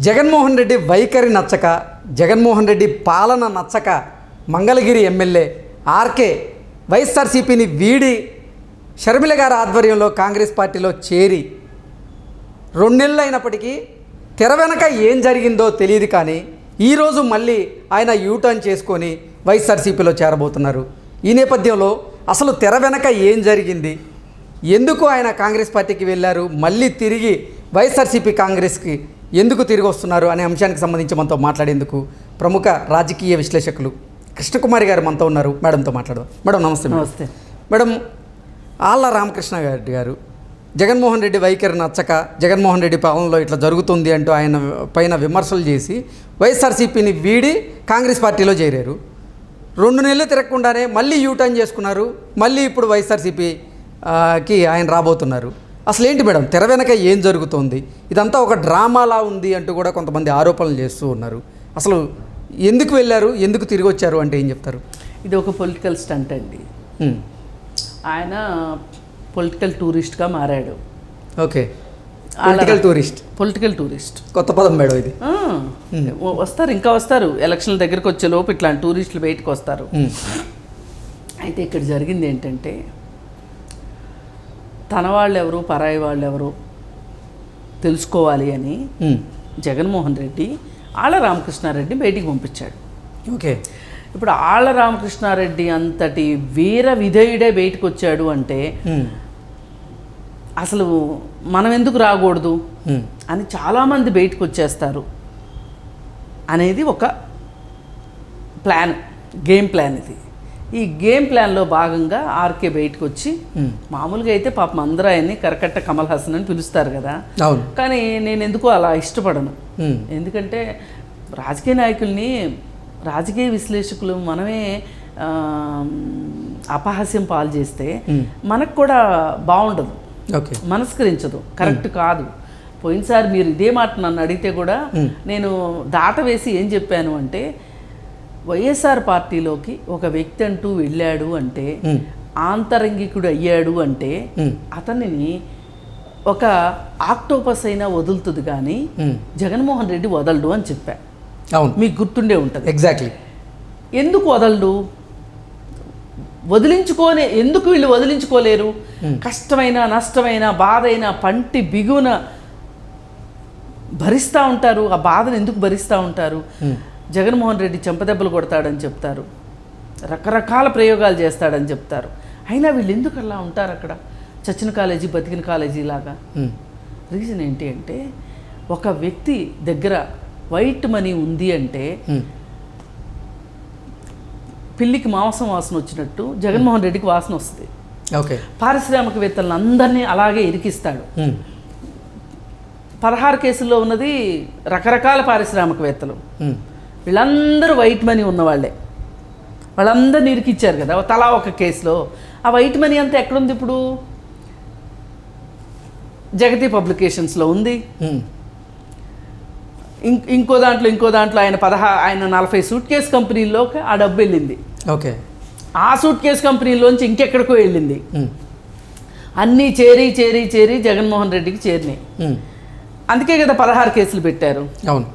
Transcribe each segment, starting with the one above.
జగన్మోహన్ రెడ్డి వైఖరి నచ్చక, జగన్మోహన్ రెడ్డి పాలన నచ్చక మంగళగిరి ఎమ్మెల్యే ఆర్కే వైఎస్ఆర్సీపీని వీడి షర్మిల గారి ఆధ్వర్యంలో కాంగ్రెస్ పార్టీలో చేరి 2 నెలలు అయినప్పటికీ తెర వెనక ఏం జరిగిందో తెలియదు. కానీ ఈరోజు మళ్ళీ ఆయన యూటర్న్ చేసుకొని వైఎస్ఆర్సీపీలో చేరబోతున్నారు. ఈ నేపథ్యంలో అసలు తెర వెనక ఏం జరిగింది, ఎందుకు ఆయన కాంగ్రెస్ పార్టీకి వెళ్ళారు, మళ్ళీ తిరిగి వైఎస్ఆర్సీపీ కాంగ్రెస్కి ఎందుకు తిరిగి వస్తున్నారు అనే అంశానికి సంబంధించి మనతో మాట్లాడేందుకు ప్రముఖ రాజకీయ విశ్లేషకులు కృష్ణకుమారి గారు మనతో ఉన్నారు. మేడంతో మాట్లాడదాం. మేడం నమస్తే. నమస్తే మేడం, ఆళ్ళ రామకృష్ణ గారు జగన్మోహన్ రెడ్డి వైఖరి నచ్చక, జగన్మోహన్ రెడ్డి పాలనలో ఇట్లా జరుగుతుంది అంటూ ఆయన పైన విమర్శలు చేసి వైఎస్ఆర్సీపీని వీడి కాంగ్రెస్ పార్టీలో చేరారు. 2 నెలలు తిరగకుండానే మళ్ళీ యూటర్న్ చేసుకున్నారు. మళ్ళీ ఇప్పుడు వైఎస్ఆర్సీపీకి ఆయన రాబోతున్నారు. అసలు ఏంటి మేడం, తెర వెనక ఏం జరుగుతోంది? ఇదంతా ఒక డ్రామాలా ఉంది అంటూ కూడా కొంతమంది ఆరోపణలు చేస్తూ ఉన్నారు. అసలు ఎందుకు వెళ్ళారు, ఎందుకు తిరిగి వచ్చారు అంటే ఏం చెప్తారు? ఇది ఒక పొలిటికల్ స్టంట్ అండి. ఆయన పొలిటికల్ టూరిస్ట్గా మారాడు. ఓకే, పొలిటికల్ టూరిస్ట్ కొత్త పదం మేడం ఇది. వస్తారు, ఇంకా వస్తారు. ఎలక్షన్ల దగ్గరికి వచ్చే లోపు ఇట్లాంటి టూరిస్టులు బయటకు వస్తారు. అయితే ఇక్కడ జరిగింది ఏంటంటే, తన వాళ్ళు ఎవరు పరాయి వాళ్ళు ఎవరు తెలుసుకోవాలి అని జగన్మోహన్ రెడ్డి ఆళ్ళ రామకృష్ణారెడ్డి బయటికి పంపించాడు. ఓకే, ఇప్పుడు ఆళ్ళ రామకృష్ణారెడ్డి అంతటి వీర విధేయుడే బయటకు వచ్చాడు అంటే అసలు మనం ఎందుకు రాకూడదు అని చాలామంది బయటకు వచ్చేస్తారు అనేది ఒక ప్లాన్, గేమ్ ప్లాన్. ఇది ఈ గేమ్ ప్లాన్లో భాగంగా ఆర్కే బయటకు వచ్చి, మామూలుగా అయితే పాపం అందరూ ఆయన్ని కరకట్ట కమల్ హాసన్ అని పిలుస్తారు కదా, కానీ నేను ఎందుకో అలా ఇష్టపడను. ఎందుకంటే రాజకీయ నాయకుల్ని, రాజకీయ విశ్లేషకులు మనమే అపహాస్యం పాలు చేస్తే మనకు కూడా బాగుండదు, మనస్కరించదు, కరెక్ట్ కాదు. పోయినసారి మీరు ఇదే మాట నన్ను అడిగితే కూడా నేను దాట వేసి ఏం చెప్పాను అంటే, వైఎస్ఆర్ పార్టీలోకి ఒక వ్యక్తి అంటూ వెళ్ళాడు అంటే, ఆంతరంగికుడు అయ్యాడు అంటే అతనిని ఒక ఆక్టోపస్ అయినా వదులుతుంది కానీ జగన్మోహన్ రెడ్డి వదలడు అని చెప్పా. అవును, మీకు గుర్తుండే ఉంటుంది. ఎగ్జాక్ట్లీ. ఎందుకు వదలడు? ఎందుకు వీళ్ళు వదిలించుకోలేరు? కష్టమైన, నష్టమైన, బాధ అయినా పంటి బిగున భరిస్తూ ఉంటారు. ఆ బాధను ఎందుకు భరిస్తూ ఉంటారు? జగన్మోహన్ రెడ్డి చెంపదెబ్బలు కొడతాడని చెప్తారు, రకరకాల ప్రయోగాలు చేస్తాడని చెప్తారు. అయినా వీళ్ళు ఎందుకు అలా ఉంటారు అక్కడ? చచ్చిన కాలేజీ బతికిన కాలేజీ లాగా. రీజన్ ఏంటి అంటే, ఒక వ్యక్తి దగ్గర వైట్ మనీ ఉంది అంటే పిల్లికి మాంసం వాసన వచ్చినట్టు జగన్మోహన్ రెడ్డికి వాసన వస్తుంది. ఓకే, పారిశ్రామికవేత్తలను అందరినీ అలాగే ఇరికిస్తాడు. 16 కేసుల్లో ఉన్నది రకరకాల పారిశ్రామికవేత్తలు. వీళ్ళందరూ వైట్ మనీ ఉన్నవాళ్లే. వాళ్ళందరినీ ఇరికిచ్చారు కదా తలా ఒక కేసులో. ఆ వైట్ మనీ అంతా ఎక్కడుంది ఇప్పుడు? జగతి పబ్లికేషన్స్లో ఉంది. ఇంకో దాంట్లో ఆయన 40 సూట్ కేసు కంపెనీల్లోకి ఆ డబ్బు వెళ్ళింది. ఓకే, ఆ సూట్ కేసు కంపెనీలోంచి ఇంకెక్కడికో వెళ్ళింది. అన్నీ చేరి జగన్మోహన్ రెడ్డికి చేరినాయి. అందుకే కదా 16 కేసులు పెట్టారు. అవును,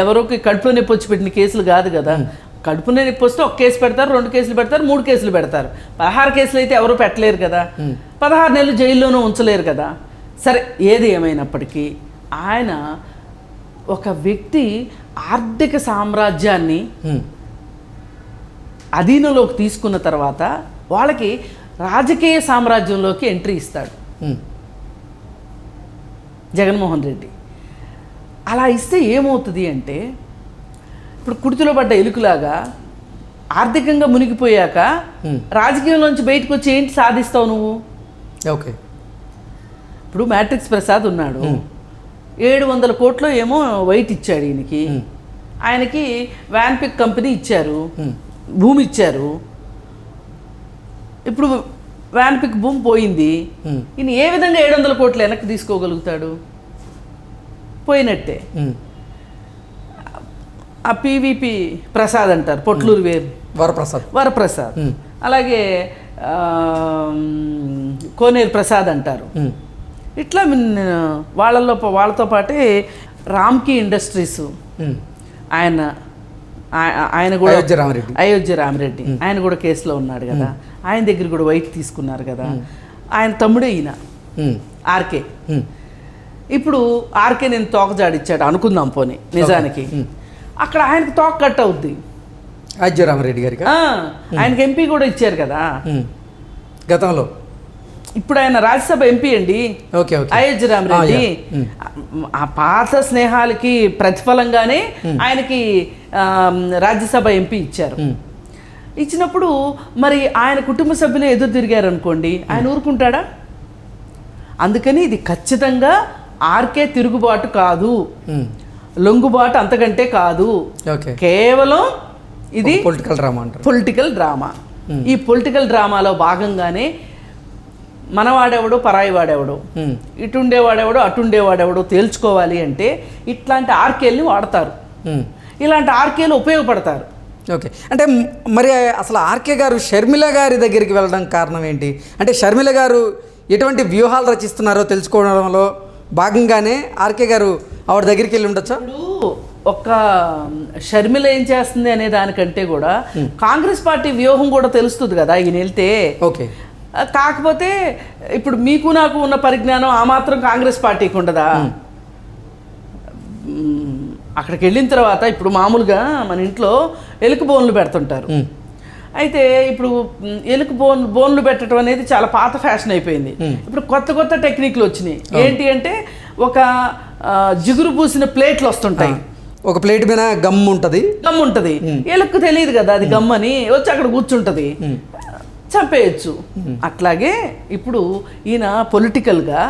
ఎవరికి కడుపులో నొప్పి వచ్చి పెట్టిన కేసులు కాదు కదా. కడుపులో నొప్పి వస్తే 1 కేసు పెడతారు, 2 కేసులు పెడతారు, 3 కేసులు పెడతారు. 16 కేసులు అయితే ఎవరు పెట్టలేరు కదా, 16 నెలలు జైల్లోనూ ఉంచలేరు కదా. సరే, ఏది ఏమైనప్పటికీ ఆయన ఒక వ్యక్తి ఆర్థిక సామ్రాజ్యాన్ని అధీనంలోకి తీసుకున్న తర్వాత వాళ్ళకి రాజకీయ సామ్రాజ్యంలోకి ఎంట్రీ ఇస్తాడు జగన్మోహన్ రెడ్డి. అలా ఇస్తే ఏమవుతుంది అంటే, ఇప్పుడు కుడితిలో పడ్డ ఎలుకలాగా ఆర్థికంగా మునిగిపోయాక రాజకీయంలోంచి బయటకు వచ్చి ఏంటి సాధిస్తావు నువ్వు? ఓకే, ఇప్పుడు మ్యాట్రిక్స్ ప్రసాద్ ఉన్నాడు, 700 కోట్లు ఏమో వైట్ ఇచ్చాడు ఈయనకి. ఆయనకి వ్యాన్పిక్ కంపెనీ ఇచ్చారు, భూమి ఇచ్చారు. ఇప్పుడు వ్యాన్పిక్ భూమి పోయింది. ఈయన ఏ విధంగా 700 కోట్లు వెనక్కి తీసుకోగలుగుతాడు? పోయినట్టే. ఆ పివిపి ప్రసాద్ అంటారు, పొట్లూరు వరప్రసాద్, అలాగే కోనేరు ప్రసాద్ అంటారు. ఇట్లా వాళ్ళతో పాటే రామ్కీ ఇండస్ట్రీస్ ఉమ్. ఆయన కూడా అయోధ్య రామరెడ్డి. అయోధ్య రామరెడ్డి ఆయన కూడా కేసులో ఉన్నాడు కదా, ఆయన దగ్గర కూడా వైట్ తీసుకున్నారు కదా, ఆయన తమ్ముడే ఈయన ఉమ్. ఆర్కే. ఉమ్. ఇప్పుడు ఆర్కే నేను తోక జాడిచ్చాడు అనుకుందాం పోనీ, నిజానికి అక్కడ ఆయనకు తోక కట్ అవుద్ది. అయోధ్య రామరెడ్డి గారికి ఆయనకి ఎంపీ కూడా ఇచ్చారు కదా గతంలో. ఇప్పుడు ఆయన రాజ్యసభ ఎంపీ అండి. Okay okay. అయోధ్య రామరెడ్డి ఆ పాత స్నేహాలకి ప్రతిఫలంగానే ఆయనకి రాజ్యసభ ఎంపీ ఇచ్చారు. ఇచ్చినప్పుడు మరి ఆయన కుటుంబ సభ్యులు ఎదురు తిరిగారు అనుకోండి, ఆయన ఊరుకుంటాడా? అందుకని ఇది ఖచ్చితంగా ఆర్కే తిరుగుబాటు కాదు, లొంగుబాటు అంతకంటే కాదు, కేవలం ఇది పొలిటికల్ డ్రామా అంటారు. Political drama. ఈ పొలిటికల్ డ్రామాలో భాగంగానే మనవాడెవడో పరాయి వాడెవడో, ఇటుండేవాడెవడో అటుండేవాడెవడో తేల్చుకోవాలి అంటే ఇట్లాంటి ఆర్కేల్ని వాడతారు, ఇలాంటి ఆర్కేలు ఉపయోగపడతారు. ఓకే. అంటే మరి అసలు ఆర్కే గారు షర్మిల గారి దగ్గరికి వెళ్ళడం కారణం ఏంటి? అంటే షర్మిల గారు ఎటువంటి వ్యూహాలు రచిస్తున్నారో తెలుసుకోవడంలో భాగంగానే ఆర్కే గారు ఆవిడ దగ్గరికి వెళ్ళి ఉండొచ్చా? ఇప్పుడు ఒక షర్మిల ఏం చేస్తుంది అనే దానికంటే కూడా కాంగ్రెస్ పార్టీ వ్యూహం కూడా తెలుస్తుంది కదా ఈయన వెళ్తే. ఓకే. కాకపోతే ఇప్పుడు మీకు నాకు ఉన్న పరిజ్ఞానం ఆ మాత్రం కాంగ్రెస్ పార్టీకి ఉండదా? అక్కడికి వెళ్ళిన తర్వాత ఇప్పుడు మామూలుగా మన ఇంట్లో ఎలుక బోన్లు పెడుతుంటారు. అయితే ఇప్పుడు ఎలుక బోన్లు పెట్టడం అనేది చాలా పాత ఫ్యాషన్ అయిపోయింది. ఇప్పుడు కొత్త కొత్త టెక్నిక్లు వచ్చినాయి. ఏంటి అంటే ఒక జిగురు పూసిన ప్లేట్లు వస్తుంటాయి, ఒక ప్లేట్ మీద గమ్ ఉంటుంది, ఎలుక్కు తెలియదు కదా అది గమ్ అని, వచ్చి అక్కడ కూర్చుంటుంది, చంపేయచ్చు. అట్లాగే ఇప్పుడు ఈయన పొలిటికల్గా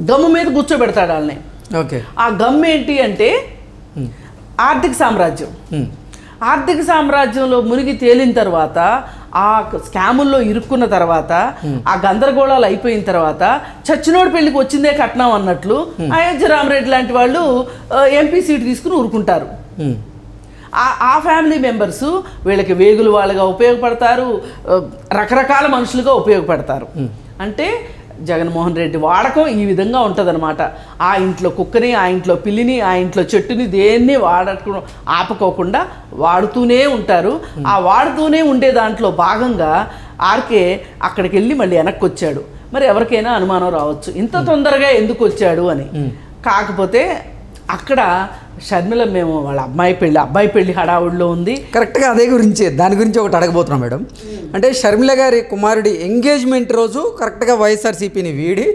గమ్ము మీద కూర్చోబెడతాడు వాళ్ళని. ఓకే. ఆ గమ్ ఏంటి అంటే ఆర్థిక సామ్రాజ్యం. ఆర్థిక సామ్రాజ్యంలో మునిగి తేలిన తర్వాత, ఆ స్కాముల్లో ఇరుక్కున్న తర్వాత, ఆ గందరగోళాలు అయిపోయిన తర్వాత చచ్చినోడు పెళ్లికి వచ్చిందే కట్నం అన్నట్లు అయోధ్య రామరెడ్డి లాంటి వాళ్ళు ఎంపీ సీటు తీసుకుని ఊరుకుంటారు. ఆ ఫ్యామిలీ మెంబర్స్ వీళ్ళకి వేగులు వాళ్ళగా ఉపయోగపడతారు, రకరకాల మనుషులుగా ఉపయోగపడతారు. అంటే జగన్మోహన్ రెడ్డి వాడకం ఈ విధంగా ఉంటుందన్నమాట. ఆ ఇంట్లో కుక్కని, ఆ ఇంట్లో పిల్లిని, ఆ ఇంట్లో చెట్టుని దేన్ని ఆపుకోకుండా వాడుతూనే ఉంటారు. ఆ వాడుతూనే ఉండే దాంట్లో భాగంగా ఆర్కే అక్కడికి వెళ్ళి మళ్ళీ వెనక్కి వచ్చాడు. మరి ఎవరికైనా అనుమానం రావచ్చు ఇంత తొందరగా ఎందుకు వచ్చాడు అని. కాకపోతే అక్కడ షర్మిల మేము వాళ్ళ అబ్బాయి పెళ్లి హడావుడిలో ఉంది. కరెక్ట్గా దాని గురించి ఒకటి అడగబోతున్నాం మేడం. అంటే షర్మిల గారి కుమారుడి ఎంగేజ్మెంట్ రోజు కరెక్ట్గా వైఎస్ఆర్సీపీని వీడి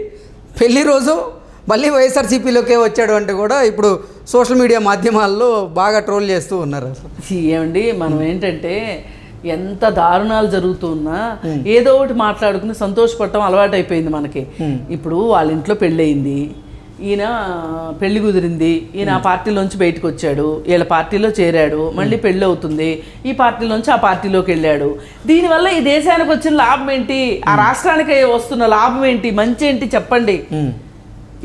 పెళ్లి రోజు మళ్ళీ వైఎస్ఆర్సీపీలోకే వచ్చాడు అంటే కూడా ఇప్పుడు సోషల్ మీడియా మాధ్యమాల్లో బాగా ట్రోల్ చేస్తూ ఉన్నారు. ఏమండి మనం ఏంటంటే ఎంత దారుణాలు జరుగుతున్నా ఏదో ఒకటి మాట్లాడుకుని సంతోషపడటం అలవాటు అయిపోయింది మనకి. ఇప్పుడు వాళ్ళ ఇంట్లో పెళ్ళయింది, ఈయన పెళ్లి కుదిరింది, ఈయన ఆ పార్టీలోంచి బయటకు వచ్చాడు, వీళ్ళ పార్టీలో చేరాడు, మళ్ళీ పెళ్ళి అవుతుంది, ఈ పార్టీలోంచి ఆ పార్టీలోకి వెళ్ళాడు. దీనివల్ల ఈ దేశానికి వచ్చిన లాభం ఏంటి? ఆ రాష్ట్రానికి వస్తున్న లాభం ఏంటి? మంచి ఏంటి చెప్పండి.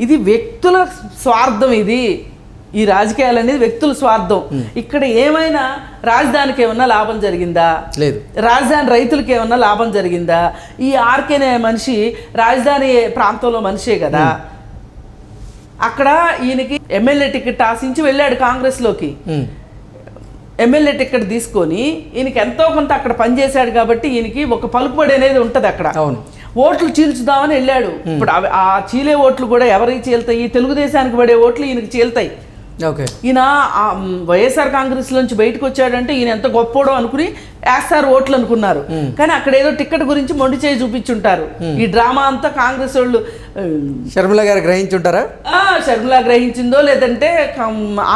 ఇది వ్యక్తుల స్వార్థం. ఇది ఈ రాజకీయాలు అనేది వ్యక్తుల స్వార్థం. ఇక్కడ ఏమైనా రాజధానికి ఏమన్నా లాభం జరిగిందా? లేదు. రాజధాని రైతులకి ఏమన్నా లాభం జరిగిందా? ఈ ఆర్కే మనిషి రాజధాని ప్రాంతంలో మనిషే కదా. అక్కడ ఈయనకి ఎమ్మెల్యే టికెట్ ఆశించి వెళ్ళాడు కాంగ్రెస్లోకి. ఎమ్మెల్యే టికెట్ తీసుకొని ఈయనకి ఎంతో కొంత అక్కడ పనిచేశాడు కాబట్టి ఈయనకి ఒక పలుకుబడి అనేది ఉంటుంది అక్కడ. ఓట్లు చీల్చుదామని వెళ్ళాడు. ఇప్పుడు ఆ చీలే ఓట్లు కూడా ఎవరికి చీల్తాయి? తెలుగుదేశానికి పడే ఓట్లు ఈయనకి చీల్తాయి. ఈయన వైఎస్ఆర్ కాంగ్రెస్ నుంచి బయటకు వచ్చాడంటే ఈయన ఎంత గొప్పోడో అనుకుని వేస్తారు ఓట్లు అనుకున్నారు. కానీ అక్కడ ఏదో టికెట్ గురించి మొండి చేయి చూపించుంటారు. ఈ డ్రామా అంతా కాంగ్రెస్ వాళ్ళు షర్మిల గారు గ్రహించుంటారా? షర్మిల గ్రహించిందో లేదంటే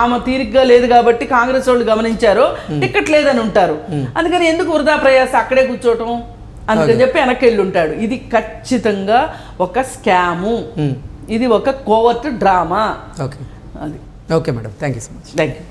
ఆమె తీరిగ్గా లేదు కాబట్టి కాంగ్రెస్ వాళ్ళు గమనించారో టికెట్ లేదని ఉంటారు. అందుకని ఎందుకు వృధా ప్రయాస అక్కడే కూర్చోవటం అందుకని చెప్పి వెనక్కి వెళ్ళి ఉంటాడు. ఇది ఖచ్చితంగా ఒక స్కాము, ఇది ఒక కోవర్ట్ డ్రామా. అది okay madam, thank you so much. Thank you.